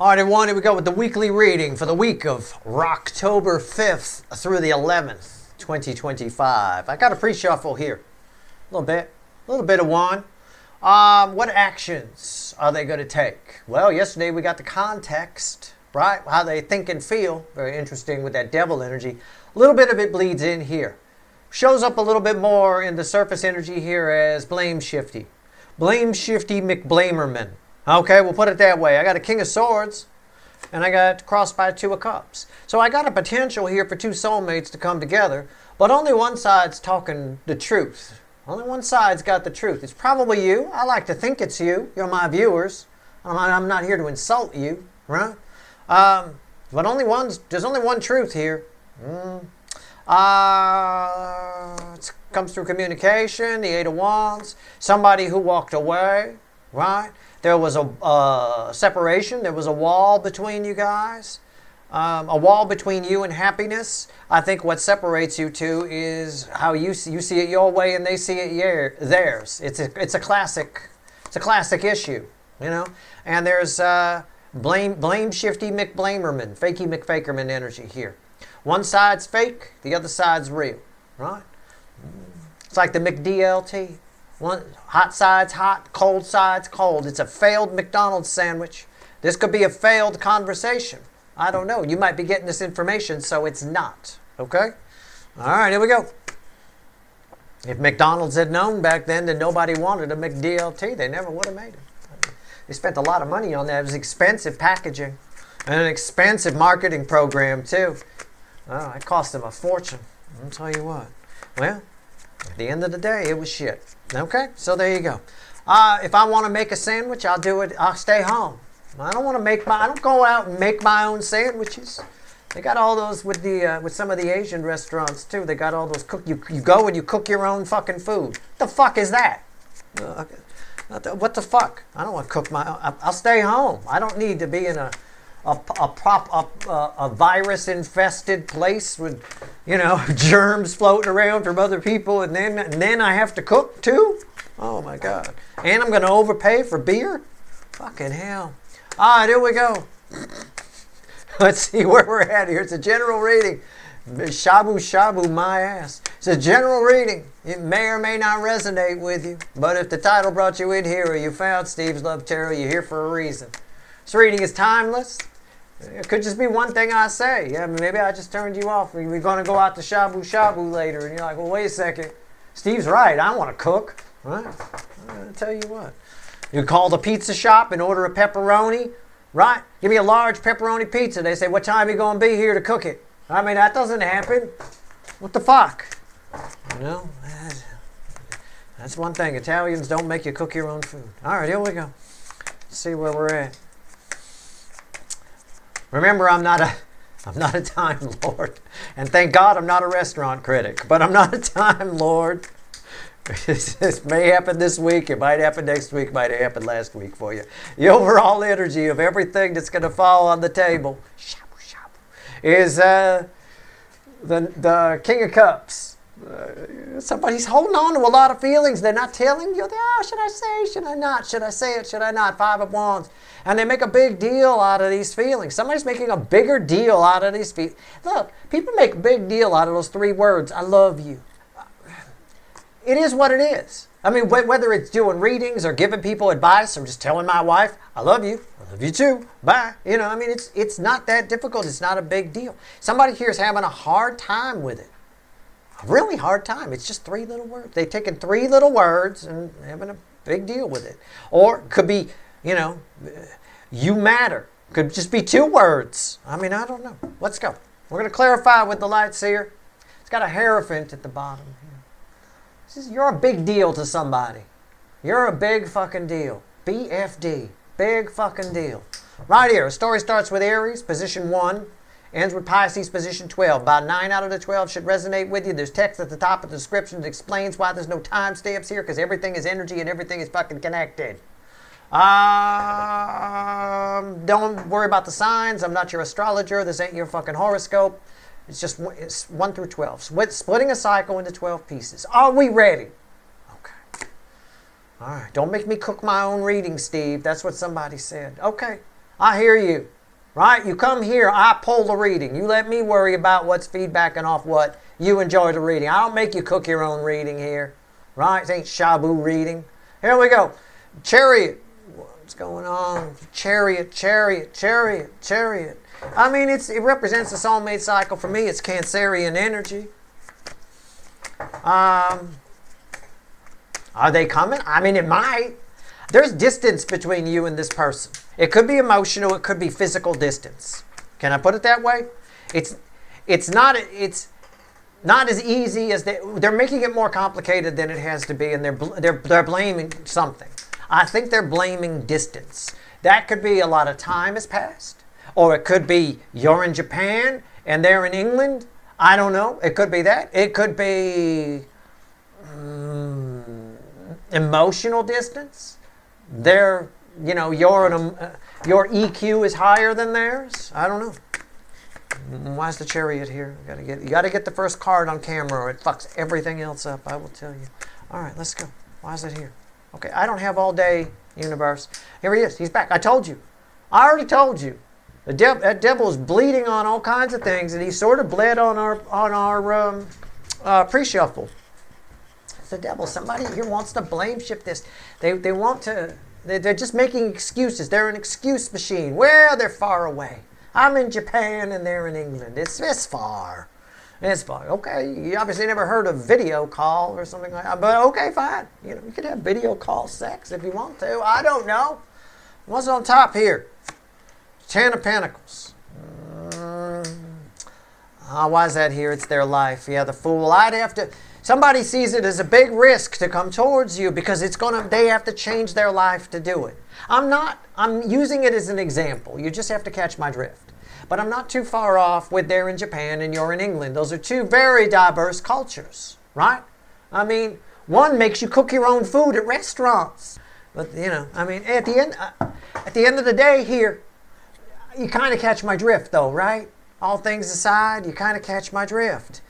All right, everyone, here we go with the weekly reading for the week of October 5th through the 11th, 2025. I got a pre-shuffle here. A little bit of one. What actions are they going to take? Well, yesterday we got the context, right? How they think and feel. Very interesting with that devil energy. A little bit of it bleeds in here. Shows up a little bit more in the surface energy here as blame shifty. Blame shifty McBlamerman. Okay, we'll put it that way. I got a King of Swords, and I got crossed by Two of Cups. So I got a potential here for two soulmates to come together, but only one side's talking the truth. Only one side's got the truth. It's probably you. I like to think it's you. You're my viewers. I'm not here to insult you, right? But there's only one truth here. It comes through communication, the Eight of Wands, somebody who walked away, right? There was a separation. There was a wall between you guys. A wall between you and happiness. I think what separates you two is how you see it your way and they see it theirs. It's a classic issue, you know. And there's blame shifty McBlamerman, fakey McFakerman energy here. One side's fake, the other side's real, right? It's like the McDLT. One hot side's hot, cold side's cold. It's a failed McDonald's sandwich. This could be a failed conversation. I don't know. You might be getting this information, so it's not. Okay? All right, here we go. If McDonald's had known back then that nobody wanted a McDLT, they never would have made it. They spent a lot of money on that. It was expensive packaging and an expensive marketing program, too. Oh, it cost them a fortune. I'll tell you what. Well, at the end of the day, it was shit. Okay, so there you go. If I want to make a sandwich, I'll do it. I'll stay home. I don't go out and make my own sandwiches. They got all those with some of the Asian restaurants too. They got all those you go and you cook your own fucking food. What the fuck is that? What the fuck? I don't want to cook my own. I'll stay home. I don't need to be in a virus infested place with, you know, germs floating around from other people, and then I have to cook too. Oh my God! And I'm going to overpay for beer. Fucking hell! All right, here we go. Let's see where we're at here. It's a general reading. Shabu shabu my ass. It's a general reading. It may or may not resonate with you, but if the title brought you in here or you found Steve's Love Tarot, you're here for a reason. This reading is timeless. It could just be one thing I say. Yeah, maybe I just turned you off. We're going to go out to shabu shabu later, and you're like, well, wait a second. Steve's right. I want to cook. Right? I'll tell you what. You call the pizza shop and order a pepperoni, right? Give me a large pepperoni pizza. They say, what time are you going to be here to cook it? I mean, that doesn't happen. What the fuck? You know, that's one thing. Italians don't make you cook your own food. All right, here we go. Let's see where we're at. Remember, I'm not a time lord. And thank God I'm not a restaurant critic. But I'm not a time lord. This may happen this week. It might happen next week. It might have happened last week for you. The overall energy of everything that's going to fall on the table is the King of Cups. Somebody's holding on to a lot of feelings. They're not telling you. Oh, should I say? Should I not? Should I say it? Should I not? Five of Wands. And they make a big deal out of these feelings. Somebody's making a bigger deal out of these feelings. Look, people make a big deal out of those three words. I love you. It is what it is. I mean, whether it's doing readings or giving people advice or just telling my wife, I love you. I love you too. Bye. You know, I mean, it's not that difficult. It's not a big deal. Somebody here is having a hard time with it. A really hard time. It's just three little words. They've taken three little words and having a big deal with it. Or it could be, you know, you matter. Could just be two words. I mean, I don't know. Let's go. We're going to clarify with the light seer. It's got a Hierophant at the bottom here. You're a big deal to somebody. You're a big fucking deal. BFD. Big fucking deal. Right here. A story starts with Aries, position 1. Ends with Pisces, position 12. About 9 out of the 12 should resonate with you. There's text at the top of the description that explains why there's no timestamps here, because everything is energy and everything is fucking connected. Don't worry about the signs. I'm not your astrologer. This ain't your fucking horoscope. It's 1 through 12. Splitting a cycle into 12 pieces. Are we ready? All right, don't make me cook my own reading, Steve. That's what somebody said. Okay, I hear you. Right? You come here, I pull the reading. You let me worry about what's feedbacking off what you enjoy the reading. I don't make you cook your own reading here. Right? It ain't shabu reading. Here we go. Chariot. What's going on? Chariot, chariot, chariot, chariot. I mean, it represents the soulmate cycle. For me, it's Cancerian energy. Are they coming? I mean, it might. There's distance between you and this person. It could be emotional. It could be physical distance. Can I put it that way? It's not as easy as they're making it more complicated than it has to be, and they're blaming something. I think they're blaming distance. That could be a lot of time has passed, or it could be you're in Japan and they're in England. I don't know. It could be that. It could be emotional distance. Your EQ is higher than theirs. I don't know. Why is the chariot here? You got to get the first card on camera, or it fucks everything else up. I will tell you. All right, let's go. Why is it here? Okay, I don't have all day, universe. Here he is. He's back. I told you. I already told you. That devil is bleeding on all kinds of things, and he sort of bled on our pre-shuffle. It's the devil. Somebody here wants to blame shift this. They want to. They're just making excuses. They're an excuse machine. Well, they're far away. I'm in Japan and they're in England. It's far. It's far. Okay, you obviously never heard of video call or something like that. But okay, fine. You could have video call sex if you want to. I don't know. What's on top here? Ten of Pentacles. Why is that here? It's their life. Yeah, the Fool. Somebody sees it as a big risk to come towards you because they have to change their life to do it. I'm using it as an example. You just have to catch my drift. But I'm not too far off with they're in Japan and you're in England. Those are two very diverse cultures, right? I mean, one makes you cook your own food at restaurants. But, at the end of the day here, you kind of catch my drift though, right? All things aside, you kind of catch my drift.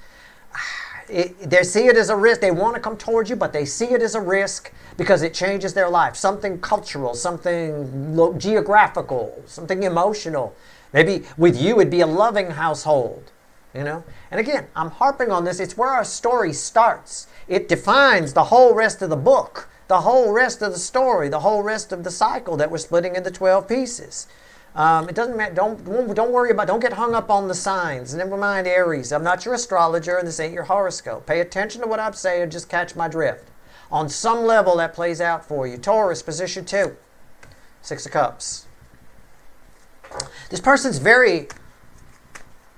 They see it as a risk. They want to come towards you, but they see it as a risk because it changes their life. Something cultural, something geographical, something emotional. Maybe with you it'd be a loving household, And again, I'm harping on this. It's where our story starts. It defines the whole rest of the book, the whole rest of the story, the whole rest of the cycle that we're splitting into 12 pieces. It doesn't matter. Don't worry about. Don't get hung up on the signs. Never mind Aries. I'm not your astrologer, and this ain't your horoscope. Pay attention to what I'm saying. Just catch my drift. On some level, that plays out for you. Taurus, position 2, 6 of Cups. This person's very.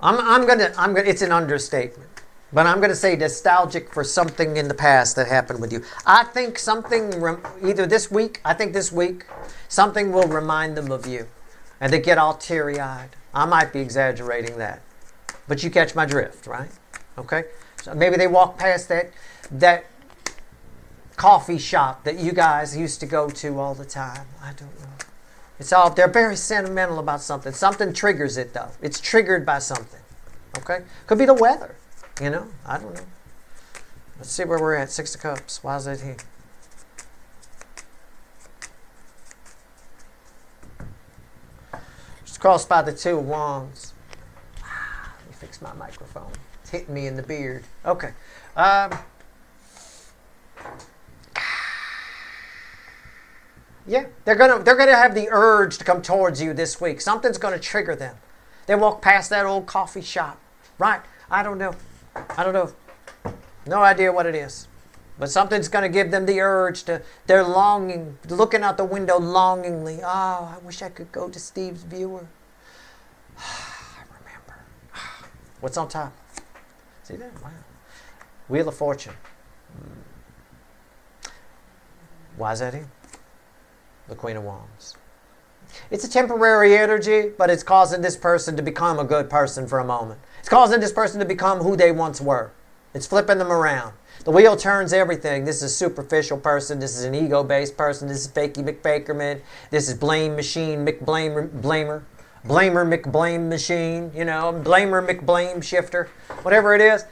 I'm gonna. It's an understatement, but I'm gonna say nostalgic for something in the past that happened with you. I think something either this week. I think this week something will remind them of you. And they get all teary-eyed. I might be exaggerating that. But you catch my drift, right? Okay? So maybe they walk past that coffee shop that you guys used to go to all the time. I don't know. They're very sentimental about something. Something triggers it, though. It's triggered by something. Okay? Could be the weather. I don't know. Let's see where we're at. 6 of Cups. Why is that here? Crossed by the 2 of Wands. Let me fix my microphone. It's hitting me in the beard. Okay. Yeah, they're gonna have the urge to come towards you this week. Something's gonna trigger them. They walk past that old coffee shop, right? I don't know. No idea what it is. But something's going to give them the urge they're longing, looking out the window longingly. Oh, I wish I could go to Steve's viewer. I remember. What's on top? See that? Wow. Wheel of Fortune. Why is that here? The Queen of Wands. It's a temporary energy, but it's causing this person to become a good person for a moment. It's causing this person to become who they once were. It's flipping them around. The wheel turns everything. This is a superficial person. This is an ego-based person. This is Fakey McFakerman. This is Blame Machine McBlamer. Blamer McBlame Machine. Blamer McBlame Shifter. Whatever it is.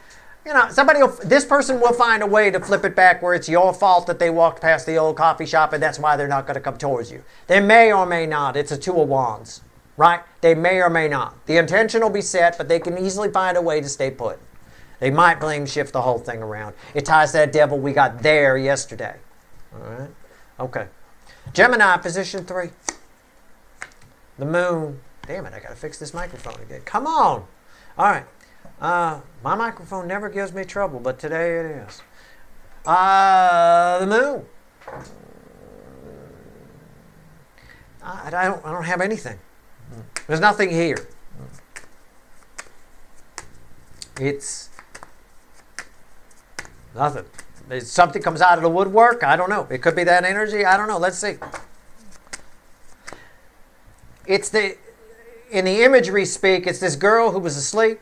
This person will find a way to flip it back where it's your fault that they walked past the old coffee shop and that's why they're not going to come towards you. They may or may not. It's a 2 of Wands. right? They may or may not. The intention will be set, but they can easily find a way to stay put. They might blame shift the whole thing around. It ties that devil we got there yesterday. All right? Okay. Gemini, position 3. The moon. Damn it, I got to fix this microphone again. Come on. All right. My microphone never gives me trouble, but today it is. The moon. I don't have anything. There's nothing here. It's nothing. Something comes out of the woodwork. I don't know. It could be that energy. I don't know. Let's see. In the imagery speak, it's this girl who was asleep.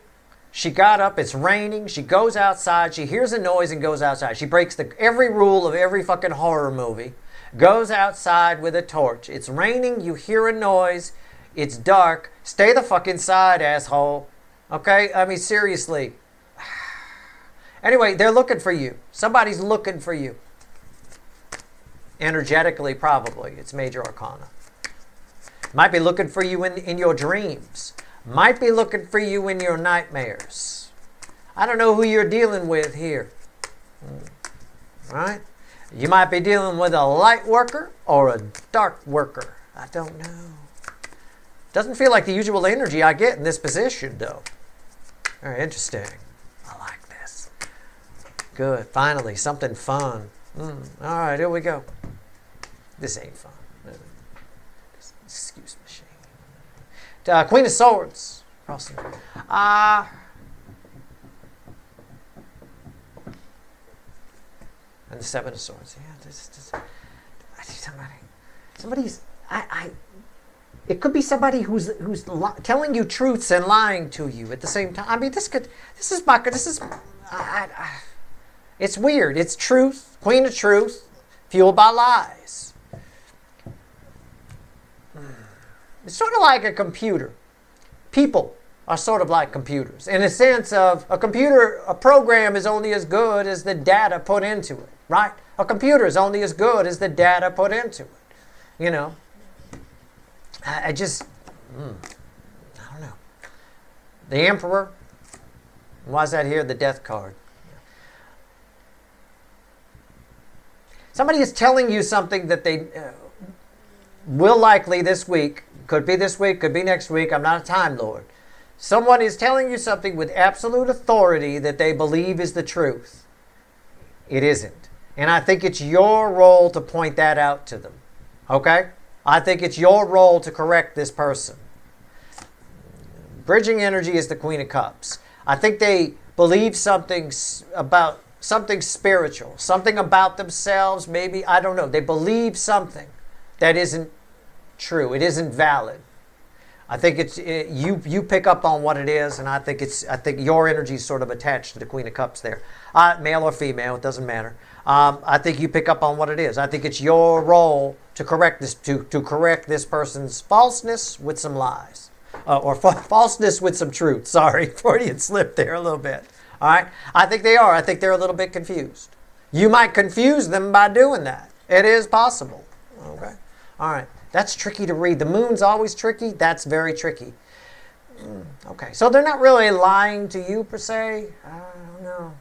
She got up. It's raining. She goes outside. She hears a noise and goes outside. She breaks every rule of every fucking horror movie. Goes outside with a torch. It's raining. You hear a noise. It's dark. Stay the fuck inside, asshole. Okay? I mean, seriously. Anyway, they're looking for you. Somebody's looking for you. Energetically, probably. It's major arcana. Might be looking for you in your dreams. Might be looking for you in your nightmares. I don't know who you're dealing with here. Right? You might be dealing with a light worker or a dark worker. I don't know. Doesn't feel like the usual energy I get in this position, though. Very interesting. I like this. Good. Finally, something fun. All right, here we go. This ain't fun. Excuse machine. Queen of Swords. Crossing. And the Seven of Swords. Yeah, somebody's. It could be somebody who's telling you truths and lying to you at the same time. I mean, it's weird. It's truth, Queen of Truth, fueled by lies. It's sort of like a computer. People are sort of like computers in a sense of a program is only as good as the data put into it, right? A computer is only as good as the data put into it, you know. I don't know. The Emperor. Why is that here? The Death card. Somebody is telling you something that they will likely this week. Could be this week, could be next week. I'm not a Time Lord. Someone is telling you something with absolute authority that they believe is the truth. It isn't. And I think it's your role to point that out to them. Okay? I think it's your role to correct this person. Bridging energy is the Queen of Cups. I think they believe something about something spiritual, something about themselves, maybe, I don't know. They believe something that isn't true. It isn't valid. I think you pick up on what it is, and I think your energy is sort of attached to the Queen of Cups there. Male or female, it doesn't matter. I think you pick up on what it is. I think it's your role to correct this person's falseness with some lies, or falseness with some truth. Sorry, Freudian slip there a little bit. All right, I think they are. I think they're a little bit confused. You might confuse them by doing that. It is possible. Okay, all right. That's tricky to read. The moon's always tricky. That's very tricky. Okay, so they're not really lying to you per se. I don't know.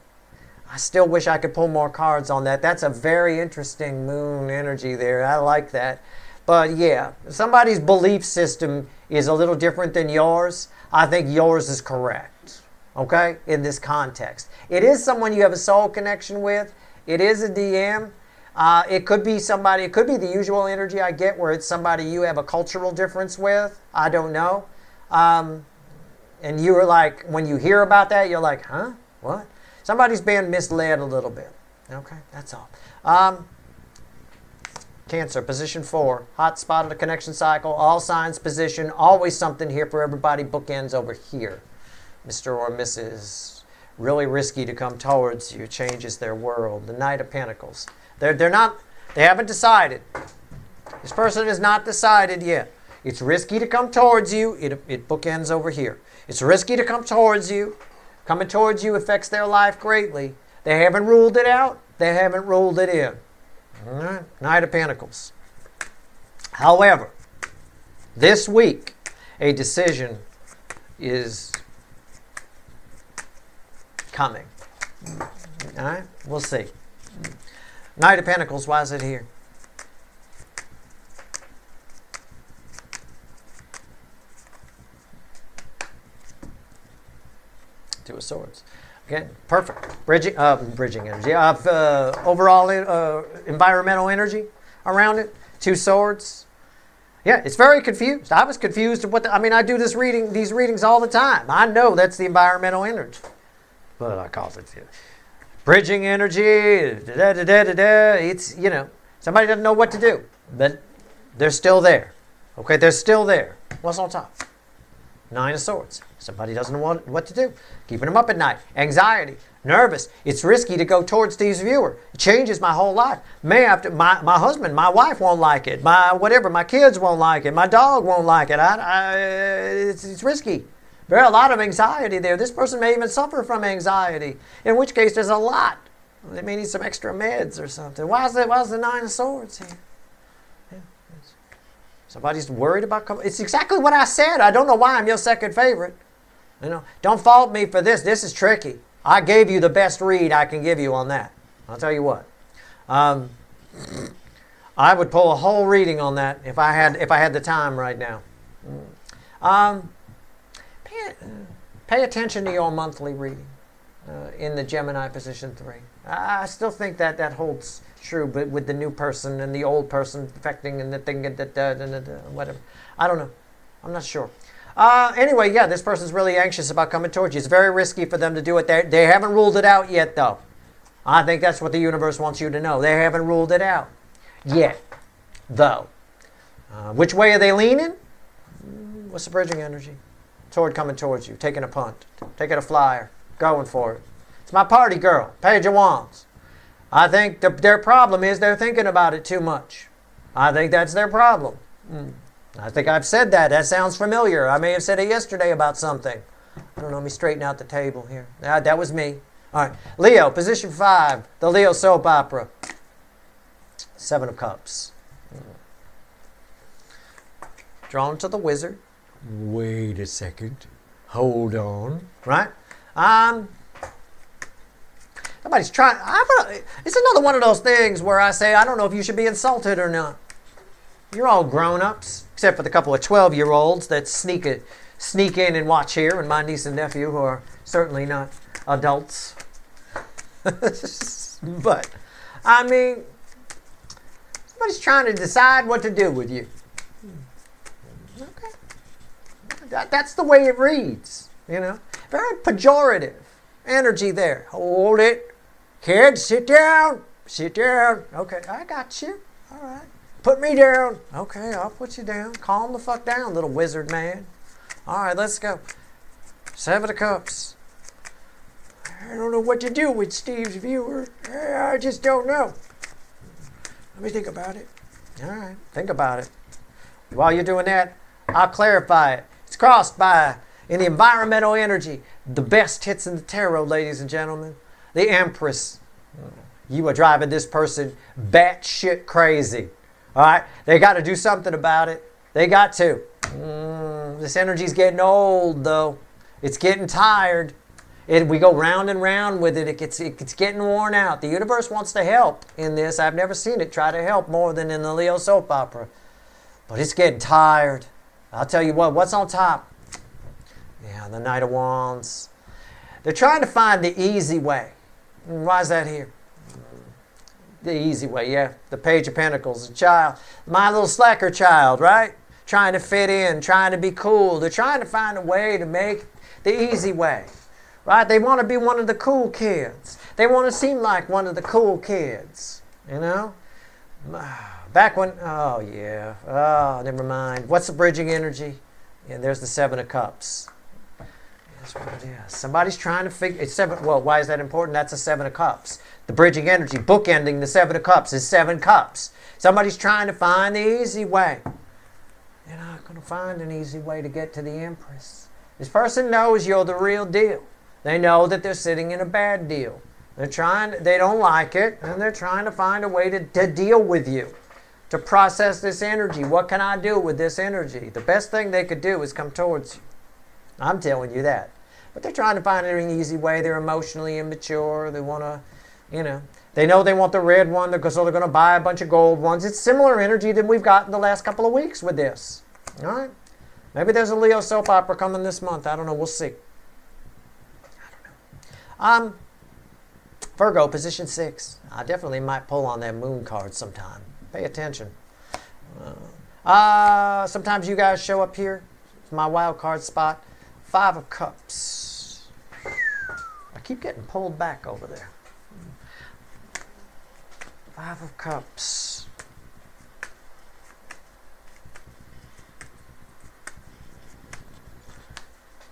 I still wish I could pull more cards on that. That's a very interesting moon energy there. I like that. But yeah, somebody's belief system is a little different than yours. I think yours is correct. Okay, in this context. It is someone you have a soul connection with. It is a DM. It could be somebody, it could be the usual energy I get where it's somebody you have a cultural difference with. I don't know. And you were like, when you hear about that, you're like, huh? What? Somebody's being misled a little bit. Okay, that's all. Cancer, position 4. Hot spot of the connection cycle. All signs position. Always something here for everybody. Bookends over here. Mr. or Mrs. Really risky to come towards you. Changes their world. The Knight of Pentacles. They haven't decided. This person has not decided yet. It's risky to come towards you. It bookends over here. It's risky to come towards you. Coming towards you affects their life greatly. They haven't ruled it out. They haven't ruled it in. All right? Knight of Pentacles. However, this week, A decision is coming. All right, we'll see. Knight of Pentacles, why is it here? Two of Swords. Again, perfect. Bridging energy. Overall environmental energy around it. Two Swords. Yeah, it's very confused. I was confused of I do these readings all the time. I know that's the environmental energy. But I call it bridging energy. It's, somebody doesn't know what to do. But they're still there. Okay, they're still there. What's on top? Nine of Swords. Somebody doesn't know what to do. Keeping them up at night. Anxiety. Nervous. It's risky to go towards these viewers. It changes my whole life. My husband, my wife won't like it. My kids won't like it. My dog won't like it. It's risky. There are a lot of anxiety there. This person may even suffer from anxiety. In which case, there's a lot. They may need some extra meds or something. Why is the Nine of Swords here? Somebody's worried about coming. It's exactly what I said. I don't know why I'm your second favorite. Don't fault me for this. This is tricky. I gave you the best read I can give you on that. I'll tell you what. I would pull a whole reading on that if I had the time right now. Pay attention to your monthly reading in the Gemini position 3. I still think that holds true, but with the new person and the old person affecting and the thing whatever. I don't know. I'm not sure. Anyway, yeah, this person's really anxious about coming towards you. It's very risky for them to do it. They haven't ruled it out yet, though. I think that's what the universe wants you to know. They haven't ruled it out yet, though. Which way are they leaning? What's the bridging energy? Sword coming towards you, taking a punt, taking a flyer, going for it. It's my party girl, Page of Wands. I think their problem is they're thinking about it too much. I think that's their problem. I think I've said that. That sounds familiar. I may have said it yesterday about something. I don't know. Let me straighten out the table here. That was me. All right. Leo, position 5. The Leo soap opera. 7 of Cups. Drawn to the Wizard. Wait a second. Hold on. Right? Somebody's trying. It's another one of those things where I say, I don't know if you should be insulted or not. You're all grown-ups, except for the couple of 12-year-olds that sneak in and watch here, and my niece and nephew, who are certainly not adults. But, somebody's trying to decide what to do with you. Okay. That's the way it reads, Very pejorative energy there. Hold it. Kids, sit down. Sit down. Okay, I got you. All right. Put me down. Okay, I'll put you down. Calm the fuck down, little wizard man. All right, let's go. 7 of Cups. I don't know what to do with Steve's viewer. I just don't know. Let me think about it. All right, think about it. While you're doing that, I'll clarify it. It's crossed by, in the environmental energy, the best hits in the tarot, ladies and gentlemen. The Empress. You are driving this person batshit crazy. All right? They got to do something about it. They got to. This energy's getting old, though. It's getting tired. We go round and round with it. It's getting worn out. The universe wants to help in this. I've never seen it try to help more than in the Leo soap opera. But it's getting tired. I'll tell you what. What's on top? Yeah, the Knight of Wands. They're trying to find the easy way. Why is that here? The easy way, yeah. The Page of Pentacles, the child. My little slacker child, right? Trying to fit in, trying to be cool. They're trying to find a way to make the easy way, right? They want to be one of the cool kids. They want to seem like one of the cool kids, Back when, oh, yeah. Oh, never mind. What's the bridging energy? Yeah, there's the 7 of Cups. That's what it is. Somebody's trying to figure... Well, why is that important? That's a 7 of Cups. The bridging energy, bookending the 7 of Cups is 7 Cups. Somebody's trying to find the easy way. You're not going to find an easy way to get to the Empress. This person knows you're the real deal. They know that they're sitting in a bad deal. They don't like it, and they're trying to find a way to deal with you. to process this energy. What can I do with this energy? The best thing they could do is come towards you. I'm telling you that. But they're trying to find an easy way. They're emotionally immature. They want to, they know they want the red one, so they're going to buy a bunch of gold ones. It's similar energy than we've got in the last couple of weeks with this. All right? Maybe there's a Leo soap opera coming this month. I don't know. We'll see. I don't know. Virgo, position 6. I definitely might pull on that moon card sometime. Pay attention. Sometimes you guys show up here. It's my wild card spot. 5 of Cups. I keep getting pulled back over there. 5 of Cups.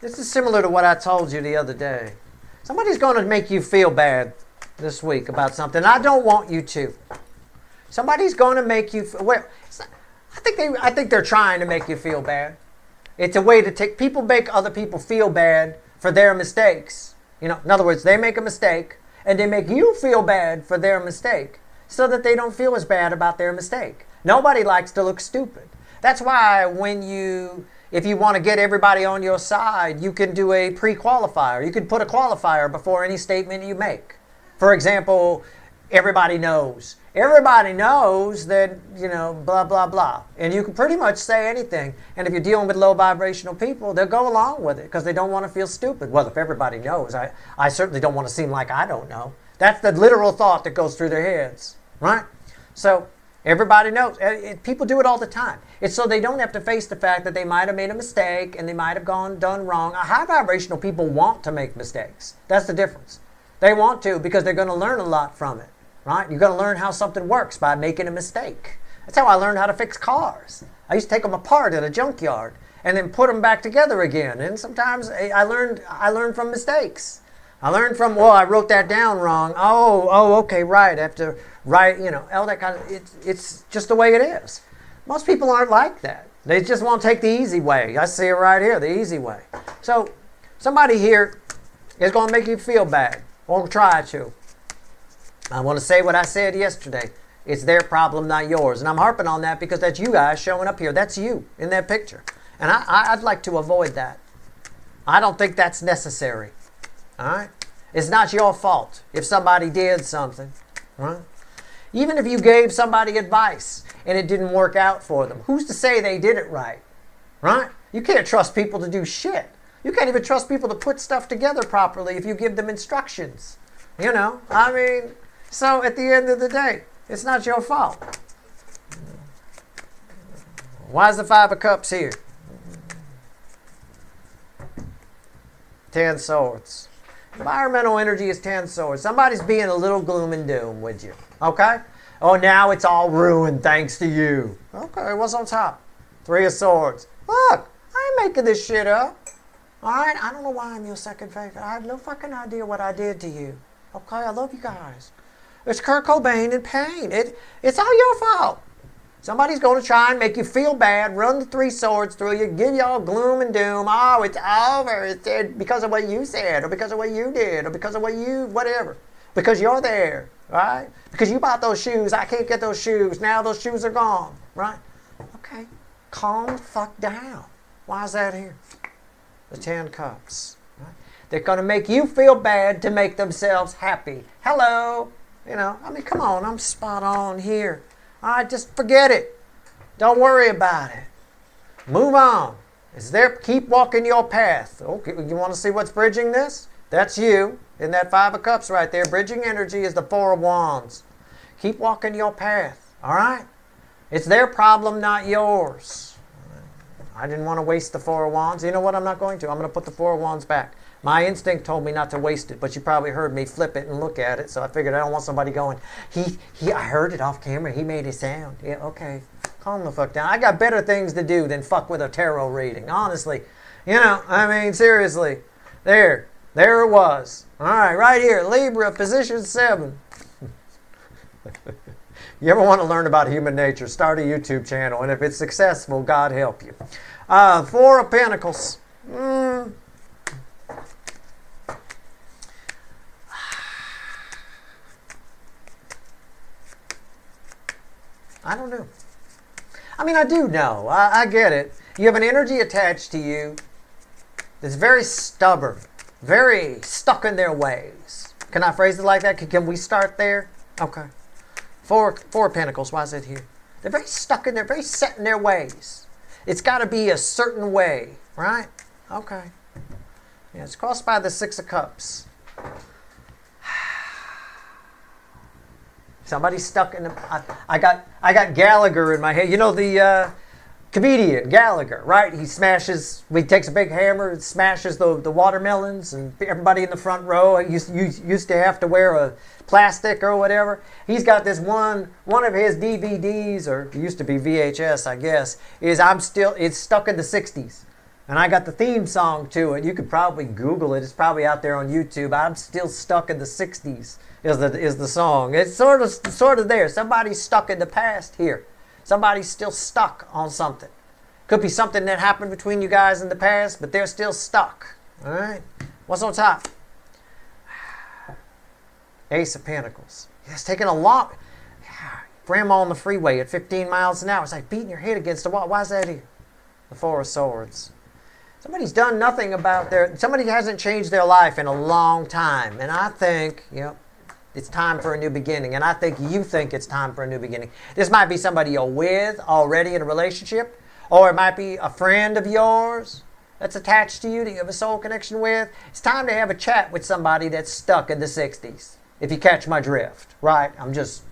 This is similar to what I told you the other day. Somebody's going to make you feel bad this week about something. I don't want you to. Somebody's going to make you feel... Well, I think they're trying to make you feel bad. It's a way to take... People make other people feel bad for their mistakes. In other words, they make a mistake, and they make you feel bad for their mistake so that they don't feel as bad about their mistake. Nobody likes to look stupid. That's why if you want to get everybody on your side, you can do a pre-qualifier. You can put a qualifier before any statement you make. For example, everybody knows. Everybody knows that, blah, blah, blah. And you can pretty much say anything. And if you're dealing with low vibrational people, they'll go along with it because they don't want to feel stupid. Well, if everybody knows, I certainly don't want to seem like I don't know. That's the literal thought that goes through their heads, right? So everybody knows. People do it all the time. It's so they don't have to face the fact that they might have made a mistake and they might have done wrong. High vibrational people want to make mistakes. That's the difference. They want to because they're going to learn a lot from it. Right? You're going to learn how something works by making a mistake. That's how I learned how to fix cars. I used to take them apart at a junkyard and then put them back together again. And sometimes I learned from mistakes. I learned from, I wrote that down wrong. Okay, right. I have to write, all that kind of, it's just the way it is. Most people aren't like that. They just want to take the easy way. I see it right here, the easy way. So somebody here is going to make you feel bad or try to. I want to say what I said yesterday. It's their problem, not yours. And I'm harping on that because that's you guys showing up here. That's you in that picture. And I'd like to avoid that. I don't think that's necessary. All right? It's not your fault if somebody did something. Right? Even if you gave somebody advice and it didn't work out for them, who's to say they did it right? Right? You can't trust people to do shit. You can't even trust people to put stuff together properly if you give them instructions. So at the end of the day, it's not your fault. Why is the 5 of Cups here? 10 Swords. Environmental energy is 10 Swords. Somebody's being a little gloom and doom with you. Okay? Oh, now it's all ruined thanks to you. Okay, what's on top? 3 of Swords. Look, I ain't making this shit up. All right? I don't know why I'm your second favorite. I have no fucking idea what I did to you. Okay? I love you guys. It's Kurt Cobain in pain. It's all your fault. Somebody's going to try and make you feel bad, run the 3 swords through you, give you all gloom and doom. Oh, it's over. It's because of what you said, or because of what you did, or because of whatever. Because you're there, right? Because you bought those shoes. I can't get those shoes. Now those shoes are gone, right? Okay. Calm the fuck down. Why is that here? The 10 Cups. Right? They're going to make you feel bad to make themselves happy. Hello. Come on, I'm spot on here. All right, just forget it. Don't worry about it. Move on. It's there. Keep walking your path. Okay, you want to see what's bridging this? That's you. In that 5 of Cups right there. Bridging energy is the 4 of Wands. Keep walking your path. All right? It's their problem, not yours. I didn't want to waste the 4 of Wands. You know what? I'm not going to. I'm going to put the 4 of Wands back. My instinct told me not to waste it, but you probably heard me flip it and look at it, so I figured I don't want somebody going, I heard it off camera, he made it sound. Yeah, okay, calm the fuck down. I got better things to do than fuck with a tarot reading, honestly. Seriously. There it was. All right, right here, Libra, position 7. You ever want to learn about human nature, start a YouTube channel, and if it's successful, God help you. 4 of Pentacles. I don't know. I mean, I do know. I get it. You have an energy attached to you that's very stubborn, very stuck in their ways. Can I phrase it like that? Can we start there? Okay. Four of Pentacles. Why is it here? They're very stuck in there, very set in their ways. It's got to be a certain way, right? Okay. Yeah, it's crossed by the Six of Cups. Somebody's stuck in the... I got Gallagher in my head. You know the comedian Gallagher, right? He takes a big hammer and smashes the watermelons, and everybody in the front row used to have to wear a plastic or whatever. He's got this one of his DVDs, or it used to be VHS, I guess, it's stuck in the 60s. And I got the theme song to it. You could probably Google it. It's probably out there on YouTube. I'm still stuck in the 60s is the song. It's sort of there. Somebody's stuck in the past here. Somebody's still stuck on something. Could be something that happened between you guys in the past, but they're still stuck. All right? What's on top? Ace of Pentacles. It's taking a long... Grandma on the freeway at 15 miles an hour. It's like beating your head against the wall. Why is that here? The Four of Swords. Somebody's done nothing about somebody hasn't changed their life in a long time. And I think, it's time for a new beginning. And I think you think it's time for a new beginning. This might be somebody you're with already in a relationship. Or it might be a friend of yours that's attached to you that you have a soul connection with. It's time to have a chat with somebody that's stuck in the 60s. If you catch my drift, right? I'm just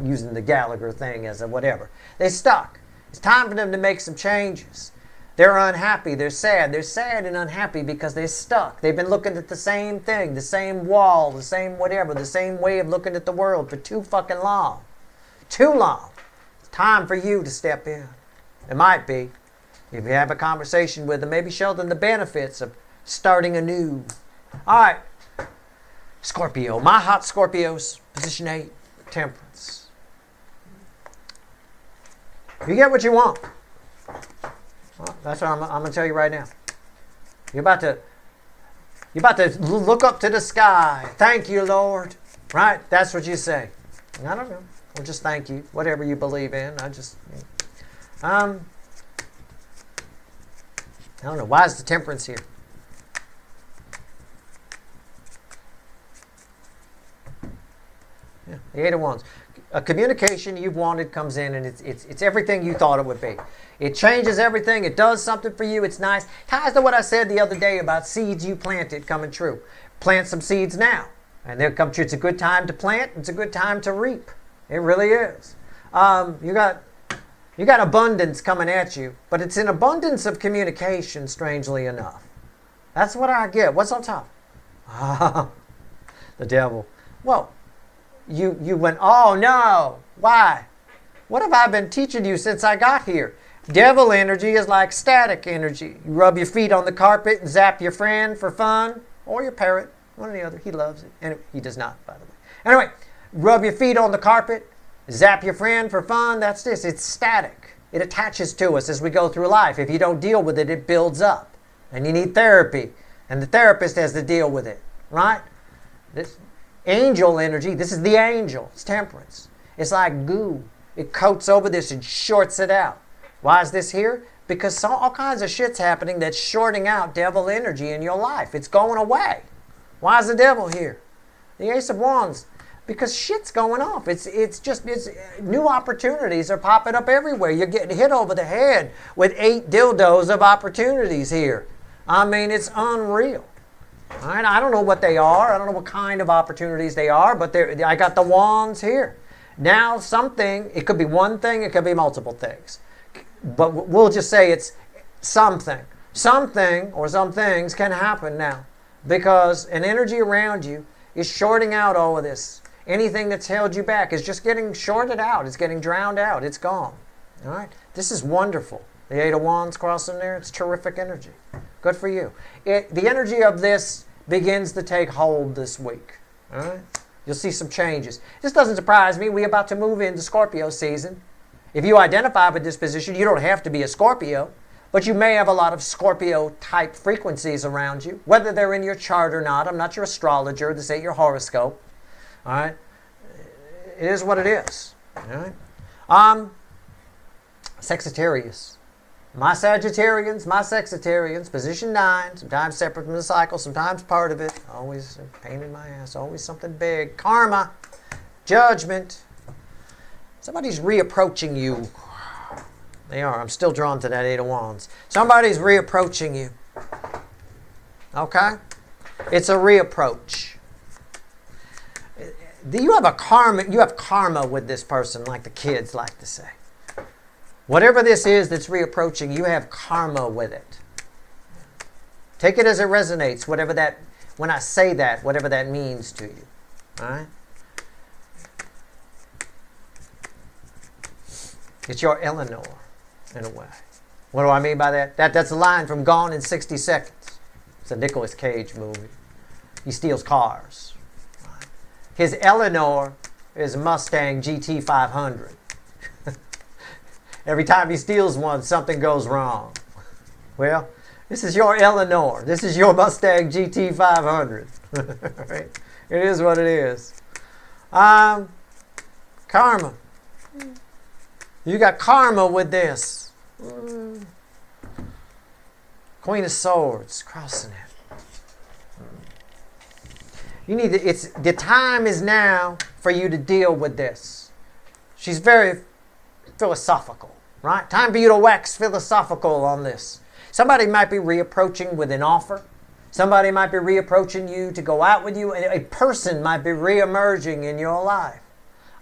using the Gallagher thing as a whatever. They're stuck. It's time for them to make some changes. They're unhappy. They're sad. They're sad and unhappy because they're stuck. They've been looking at the same thing, the same wall, the same whatever, the same way of looking at the world for too fucking long. Too long. It's time for you to step in. It might be. If you have a conversation with them, maybe show them the benefits of starting anew. All right. Scorpio. My hot Scorpios. Position 8. Temperance. You get what you want. Well, that's what I'm going to tell you right now. You're about to look up to the sky. Thank you, Lord. Right? That's what you say. I don't know. Or just thank you. Whatever you believe in. I don't know. Why is the Temperance here? Yeah, the Eight of Wands. A communication you've wanted comes in, and it's everything you thought it would be. It changes everything. It does something for you. It's nice. Ties to what I said the other day about seeds you planted coming true. Plant some seeds now, and they'll come true. It's a good time to plant. It's a good time to reap. It really is. You got abundance coming at you, but it's an abundance of communication, strangely enough. That's what I get. What's on top? The devil. Well, you went, oh no, why? What have I been teaching you since I got here? Devil energy is like static energy. You rub your feet on the carpet and zap your friend for fun, or your parrot, one or the other. He loves it. And he does not, by the way. Anyway, rub your feet on the carpet, zap your friend for fun. That's this. It's static. It attaches to us as we go through life. If you don't deal with it, it builds up. And you need therapy. And the therapist has to deal with it. Right? This angel energy, this is the angel. It's Temperance. It's like goo. It coats over this and shorts it out. Why is this here? Because all kinds of shit's happening that's shorting out devil energy in your life. It's going away. Why is the devil here? The Ace of Wands. Because shit's going off. It's new opportunities are popping up everywhere. You're getting hit over the head with 8 dildos of opportunities here. I mean, it's unreal. All right? I don't know what they are. I don't know what kind of opportunities they are, but I got the wands here. Now something, it could be one thing, it could be multiple things. But we'll just say it's something. Something or some things can happen now because an energy around you is shorting out all of this. Anything that's held you back is just getting shorted out. It's getting drowned out. It's gone. All right? This is wonderful. The Eight of Wands crossing there, it's terrific energy. Good for you. The energy of this begins to take hold this week. All right? You'll see some changes. This doesn't surprise me. We're about to move into Scorpio season. If you identify with this position, you don't have to be a Scorpio, but you may have a lot of Scorpio-type frequencies around you, whether they're in your chart or not. I'm not your astrologer. This ain't your horoscope. All right? It is what it is. All right? Sagittarius. My Sagittarians, my Sexitarians, position 9, sometimes separate from the cycle, sometimes part of it. Always a pain in my ass, always something big. Karma, judgment. Somebody's reapproaching you. They are. I'm still drawn to that 8 of Wands. Somebody's reapproaching you. Okay? It's a reapproach. You have karma with this person, like the kids like to say. Whatever this is that's reapproaching, you have karma with it. Take it as it resonates, whatever that, when I say that, whatever that means to you. All right? It's your Eleanor, in a way. What do I mean by that? That's a line from Gone in 60 Seconds. It's a Nicolas Cage movie. He steals cars. His Eleanor is a Mustang GT 500. Every time he steals one, something goes wrong. Well, this is your Eleanor. This is your Mustang GT 500. Right? It is what it is. Karma. You got karma with this. Queen of Swords, crossing it. You need to, the time is now for you to deal with this. She's very philosophical, right? Time for you to wax philosophical on this. Somebody might be reapproaching with an offer. Somebody might be reapproaching you to go out with you. A person might be reemerging in your life.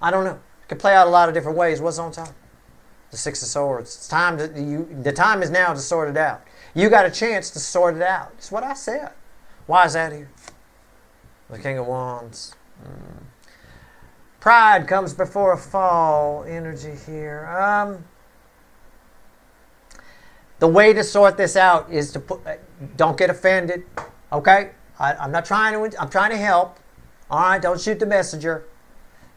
I don't know. It can play out a lot of different ways. What's on top? The 6 of Swords. It's time the time is now to sort it out. You got a chance to sort it out. It's what I said. Why is that here? The King of Wands. Pride comes before a fall energy here. The way to sort this out is to don't get offended. Okay? I'm trying to help. All right, don't shoot the messenger.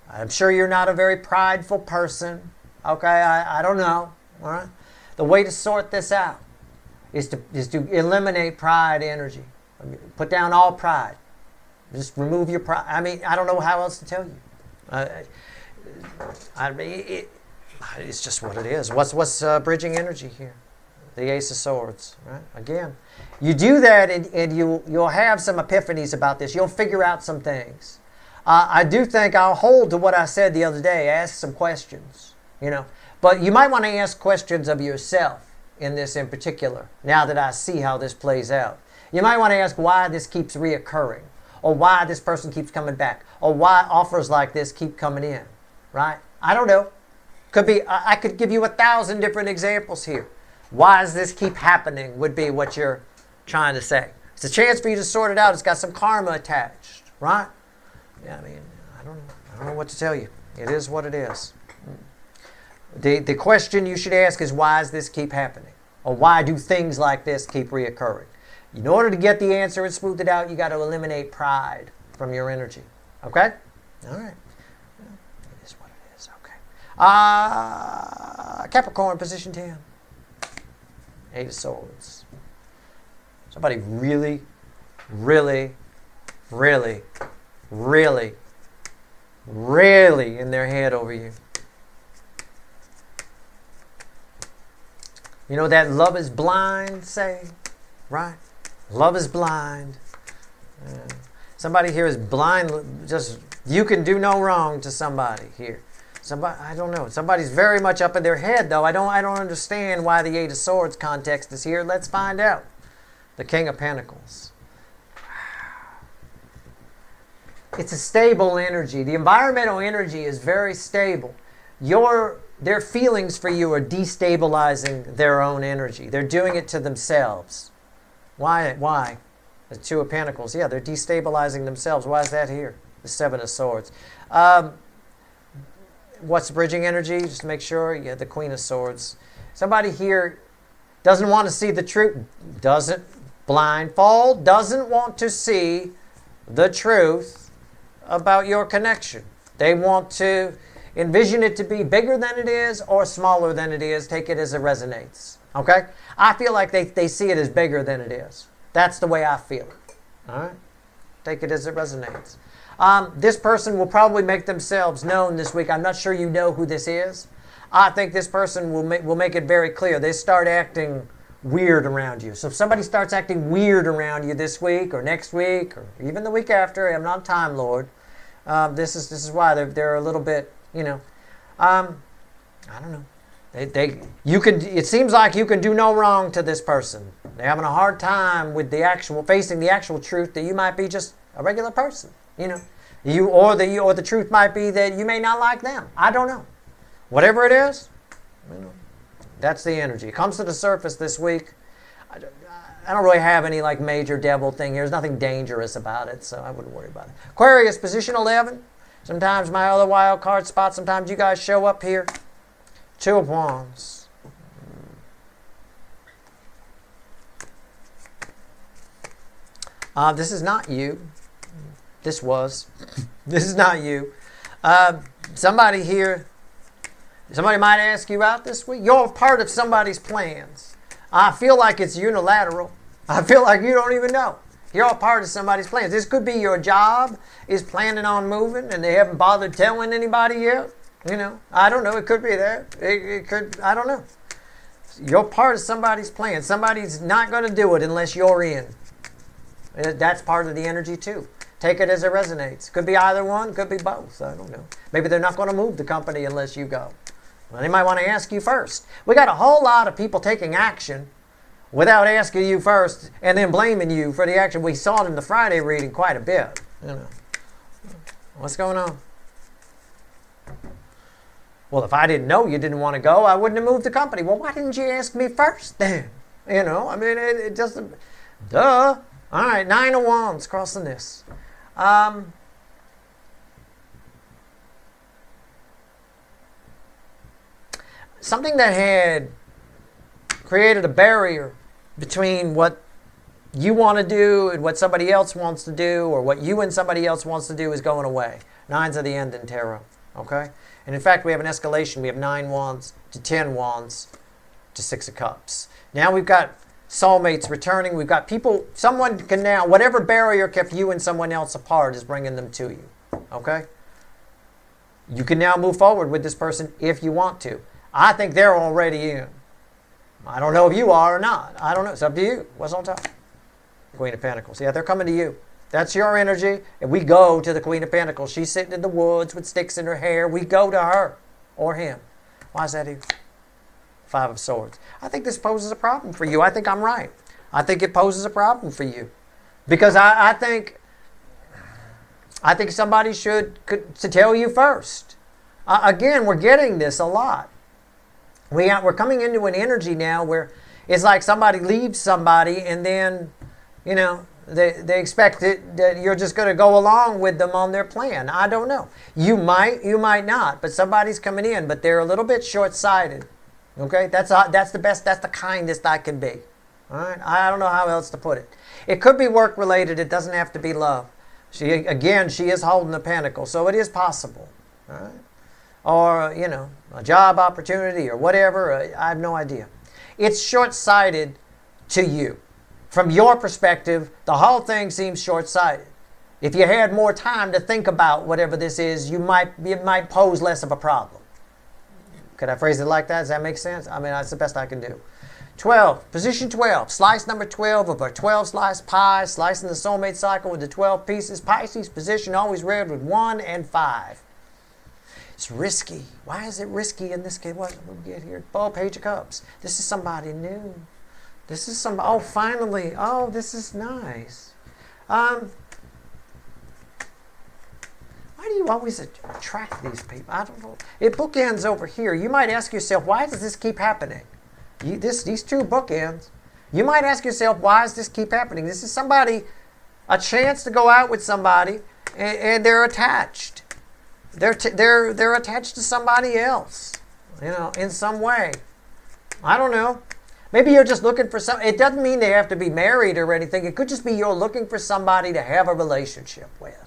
I'm sure you're not a very prideful person. Okay, I don't know. All right? The way to sort this out is to eliminate pride energy. Put down all pride. Just remove your pride. I mean, I don't know how else to tell you. It's just what it is. What's bridging energy here? The Ace of Swords, right? Again, you do that and you'll have some epiphanies about this. You'll figure out some things. I do think I'll hold to what I said the other day. Ask some questions, But you might want to ask questions of yourself in this in particular, now that I see how this plays out. You might want to ask why this keeps reoccurring, or why this person keeps coming back, or why offers like this keep coming in, right? I don't know. Could be, I could give you 1,000 different examples here. Why does this keep happening would be what you're trying to say. It's a chance for you to sort it out. It's got some karma attached, right? Yeah, I mean, I don't know what to tell you. It is what it is. The question you should ask is, why does this keep happening? Or why do things like this keep reoccurring? In order to get the answer and smooth it out, you got to eliminate pride from your energy. Okay? All right. It is what it is. Okay. Capricorn, position 10. 8 of Swords. Somebody really, really, really, really, really in their head over you. You know that love is blind saying, right? Love is blind. Somebody here is blind. Just you can do no wrong to somebody here. Somebody, I don't know. Somebody's very much up in their head, though. I don't understand why the 8 of Swords context is here. Let's find out. The King of Pentacles. It's a stable energy. The environmental energy is very stable. Their feelings for you are destabilizing their own energy. They're doing it to themselves. Why? The 2 of Pentacles. Yeah, they're destabilizing themselves. Why is that here? The 7 of Swords. What's bridging energy? Just to make sure. Yeah, the Queen of Swords. Somebody here doesn't want to see the truth. Doesn't want to see the truth about your connection. They want to envision it to be bigger than it is or smaller than it is. Take it as it resonates. Okay? I feel like they see it as bigger than it is. That's the way I feel it. All right? Take it as it resonates. This person will probably make themselves known this week. I'm not sure you know who this is. I think this person will make it very clear. They start acting weird around you. So if somebody starts acting weird around you this week or next week or even the week after, I'm not a Time Lord. This is why they're a little bit, I don't know. It seems like you can do no wrong to this person. They're having a hard time with facing the actual truth that you might be just a regular person. Or the truth might be that you may not like them. I don't know. Whatever it is, that's the energy. It comes to the surface this week. I don't really have any major devil thing here. There's nothing dangerous about it, so I wouldn't worry about it. Aquarius, position 11. Sometimes my other wild card spot. Sometimes you guys show up here. Two of Wands. This is not you. This was. This is not you. Somebody might ask you out this week. You're part of somebody's plans. I feel like it's unilateral. I feel like you don't even know. You're all part of somebody's plans. This could be your job is planning on moving and they haven't bothered telling anybody yet. I don't know. It could be that. It could, I don't know. You're part of somebody's plan. Somebody's not going to do it unless you're in. That's part of the energy too. Take it as it resonates. Could be either one, could be both. I don't know. Maybe they're not going to move the company unless you go. Well, they might want to ask you first. We got a whole lot of people taking action without asking you first and then blaming you for the action. We saw it in the Friday reading quite a bit. What's going on? Well, if I didn't know you didn't want to go, I wouldn't have moved the company. Well, why didn't you ask me first then? It just, duh. All right, 9 of Wands crossing this. Something that had created a barrier between what you want to do and what somebody else wants to do, or what you and somebody else wants to do, is going away. 9's of the end in tarot. Okay? And in fact, we have an escalation. We have 9 Wands to 10 Wands to 6 of Cups. Now we've got soulmates returning. We've got people, someone can now, whatever barrier kept you and someone else apart is bringing them to you. Okay? You can now move forward with this person if you want to. I think they're already in. I don't know if you are or not. I don't know. It's up to you. What's on top? Queen of Pentacles. Yeah, they're coming to you. That's your energy. And we go to the Queen of Pentacles. She's sitting in the woods with sticks in her hair. We go to her or him. Why is that here? 5 of Swords. I think this poses a problem for you. I think I'm right. I think it poses a problem for you. Because I think somebody should tell you first. Again, we're getting this a lot. We're coming into an energy now where it's like somebody leaves somebody and then, they expect that you're just going to go along with them on their plan. I don't know. You might not, but somebody's coming in, but they're a little bit short-sighted. Okay? That's the best, that's the kindest I can be. All right? I don't know how else to put it. It could be work-related. It doesn't have to be love. She is holding a pentacle, so it is possible. All right? Or, a job opportunity or whatever. I have no idea. It's short-sighted to you. From your perspective, the whole thing seems short-sighted. If you had more time to think about whatever this is, it might pose less of a problem. Could I phrase it like that? Does that make sense? That's the best I can do. 12, position 12, slice number 12 of a 12-slice pie, slicing the soulmate cycle with the 12 pieces. Pisces position always read with 1 and 5. It's risky. Why is it risky in this case? What do we get here? Oh, Page of Cups. This is somebody new. This is somebody. Oh, finally. Oh, this is nice. Why do you always attract these people? I don't know. It bookends over here. You might ask yourself, why does this keep happening? These two bookends. You might ask yourself, why does this keep happening? This is somebody, a chance to go out with somebody, and they're attached. They're attached to somebody else, in some way. I don't know. Maybe you're just looking for some. It doesn't mean they have to be married or anything. It could just be you're looking for somebody to have a relationship with.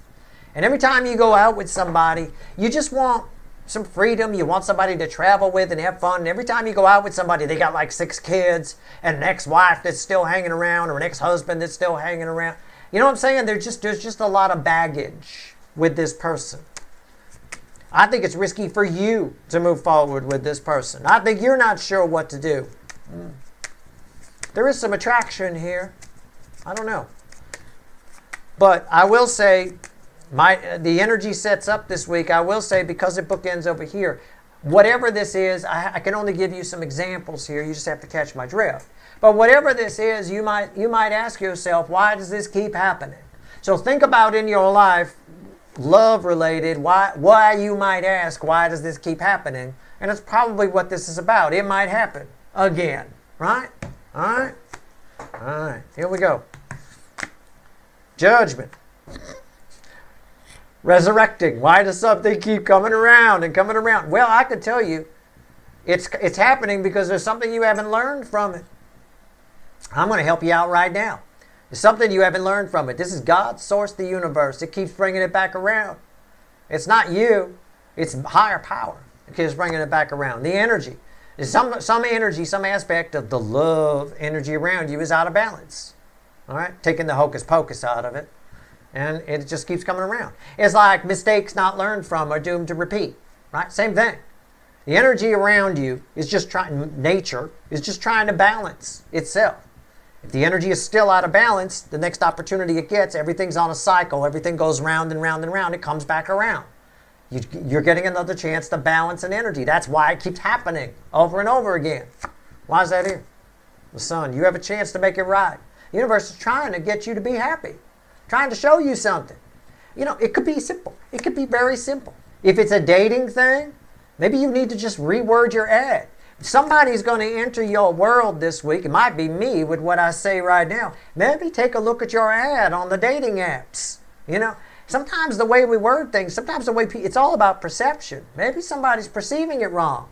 And every time you go out with somebody, you just want some freedom. You want somebody to travel with and have fun. And every time you go out with somebody, they got like 6 kids and an ex-wife that's still hanging around or an ex-husband that's still hanging around. You know what I'm saying? There's just a lot of baggage with this person. I think it's risky for you to move forward with this person. I think you're not sure what to do. There is some attraction here. I don't know. But I will say, the energy sets up this week, I will say, because it bookends over here, whatever this is, I can only give you some examples here. You just have to catch my drift. But whatever this is, you might ask yourself, why does this keep happening? So think about in your life, love related, why you might ask, why does this keep happening? And it's probably what this is about. It might happen again, right? All right? All right, here we go. Judgment. Resurrecting. Why does something keep coming around and coming around? Well, I could tell you, it's happening because there's something you haven't learned from it. I'm going to help you out right now. There's something you haven't learned from it. This is God's source, the universe. It keeps bringing it back around. It's not you. It's higher power. It keeps bringing it back around. The energy. There's some energy, some aspect of the love energy around you is out of balance. All right? Taking the hocus pocus out of it. And it just keeps coming around. It's like mistakes not learned from are doomed to repeat. Right? Same thing. The energy around you is just nature is just trying to balance itself. If the energy is still out of balance, the next opportunity it gets, everything's on a cycle. Everything goes round and round and round. It comes back around. You're getting another chance to balance an energy. That's why it keeps happening over and over again. Why is that here? The sun. You have a chance to make it right. The universe is trying to get you to be happy. Trying to show you something. You know, it could be simple. It could be very simple. If it's a dating thing, maybe you need to just reword your ad. Somebody's going to enter your world this week. It might be me with what I say right now. Maybe take a look at your ad on the dating apps. You know, sometimes the way we word things, sometimes the way it's all about perception. Maybe somebody's perceiving it wrong.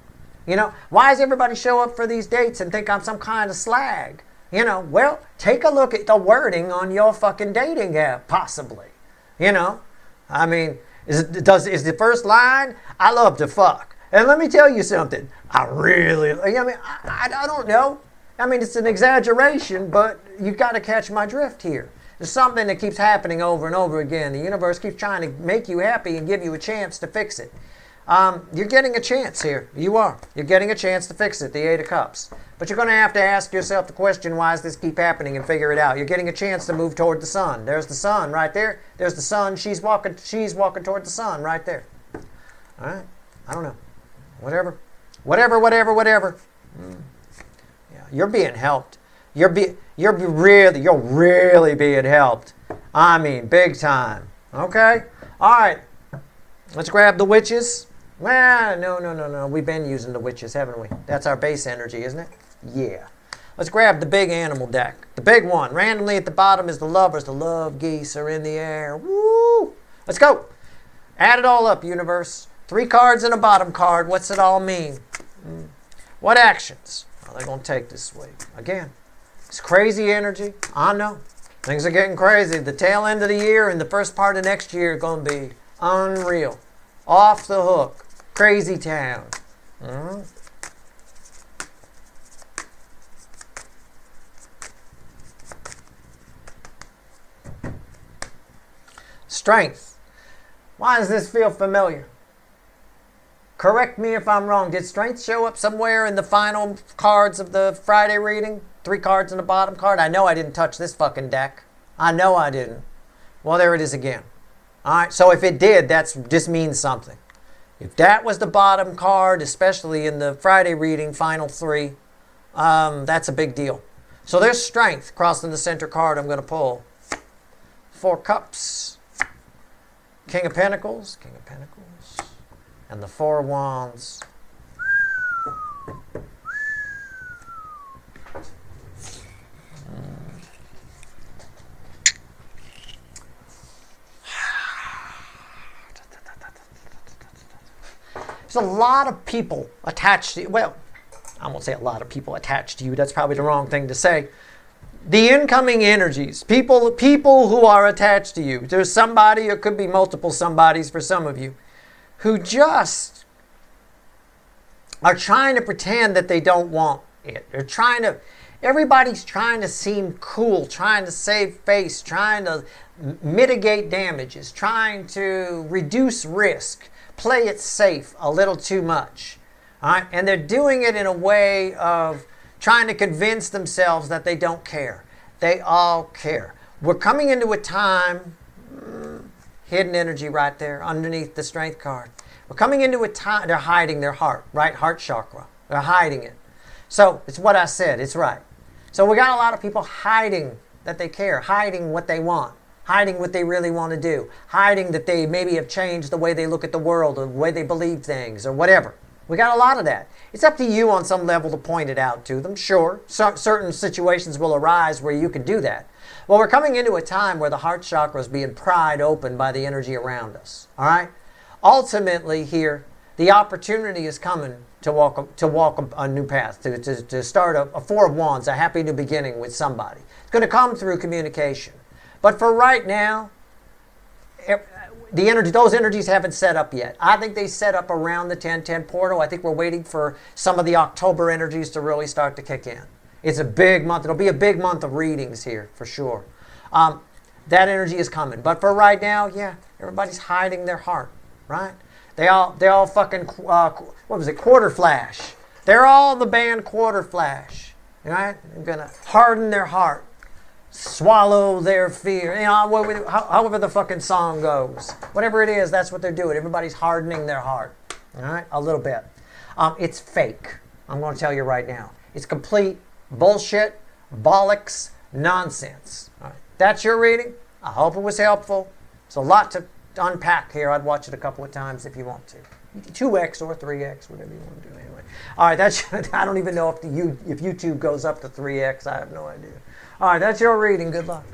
You know, why does everybody show up for these dates and think I'm some kind of slag? You know, well, take a look at the wording on your fucking dating app, possibly. You know, I mean, is the first line, I love to fuck. And let me tell you something. I don't know. I mean, it's an exaggeration, but you've got to catch my drift here. There's something that keeps happening over and over again. The universe keeps trying to make you happy and give you a chance to fix it. You're getting a chance here. You are. You're getting a chance to fix it, the Eight of Cups. But you're going to have to ask yourself the question, why does this keep happening, and figure it out. You're getting a chance to move toward the sun. There's the sun right there. There's the sun. She's walking toward the sun right there. All right? I don't know. Whatever. Yeah, you're being helped. You're really being helped. I mean, big time. Okay? All right. Let's grab the witches. Well, no. We've been using the witches, haven't we? That's our base energy, isn't it? Yeah. Let's grab the big animal deck. The big one. Randomly at the bottom is the lovers. The love geese are in the air. Woo! Let's go. Add it all up, universe. 3 cards and a bottom card. What's it all mean? What actions are they going to take this week? Again, it's crazy energy. I know. Things are getting crazy. The tail end of the year and the first part of next year are going to be unreal. Off the hook. Crazy town. Strength. Why does this feel familiar? Correct me if I'm wrong. Did strength show up somewhere in the final cards of the Friday reading? 3 cards in the bottom card? I know I didn't touch this fucking deck. I know I didn't. Well, there it is again. All right, so if it did, just means something. If that was the bottom card, especially in the Friday reading, final 3, that's a big deal. So there's strength crossing the center card I'm going to pull. 4 cups. King of Pentacles. And the 4 wands. There's a lot of people attached to you. Well, I won't say a lot of people attached to you. That's probably the wrong thing to say. The incoming energies, people who are attached to you. There's somebody, or could be multiple somebodies for some of you, who just are trying to pretend that they don't want it. Everybody's trying to seem cool, trying to save face, trying to mitigate damages, trying to reduce risk. play it safe a little too much. All right? And they're doing it in a way of trying to convince themselves that they don't care. They all care. We're coming into a time, hidden energy right there underneath the strength card. We're coming into a time, they're hiding their heart, right? Heart chakra. They're hiding it. So it's what I said. It's right. So we got a lot of people hiding that they care, hiding what they want, hiding what they really want to do, hiding that they maybe have changed the way they look at the world or the way they believe things or whatever. We got a lot of that. It's up to you on some level to point it out to them. Sure, certain situations will arise where you can do that. Well, we're coming into a time where the heart chakra is being pried open by the energy around us. All right? Ultimately here, the opportunity is coming to walk a new path, to start a Four of Wands, a happy new beginning with somebody. It's going to come through communication. But for right now, those energies haven't set up yet. I think they set up around the 1010 portal. I think we're waiting for some of the October energies to really start to kick in. It's a big month. It'll be a big month of readings here, for sure. That energy is coming. But for right now, yeah, everybody's hiding their heart, right? They all fucking, what was it, Quarter Flash. They're all the band Quarter Flash, right? They're going to harden their heart, swallow their fear. You know, however the fucking song goes. Whatever it is, that's what they're doing. Everybody's hardening their heart, all right? A little bit. It's fake. I'm going to tell you right now. It's complete bullshit, bollocks, nonsense. All right. That's your reading. I hope it was helpful. It's a lot to unpack here. I'd watch it a couple of times if you want to. 2x or 3x, whatever you want to do anyway. All right, that's, I don't even know if YouTube goes up to 3x. I have no idea. All right, that's your reading. Good luck.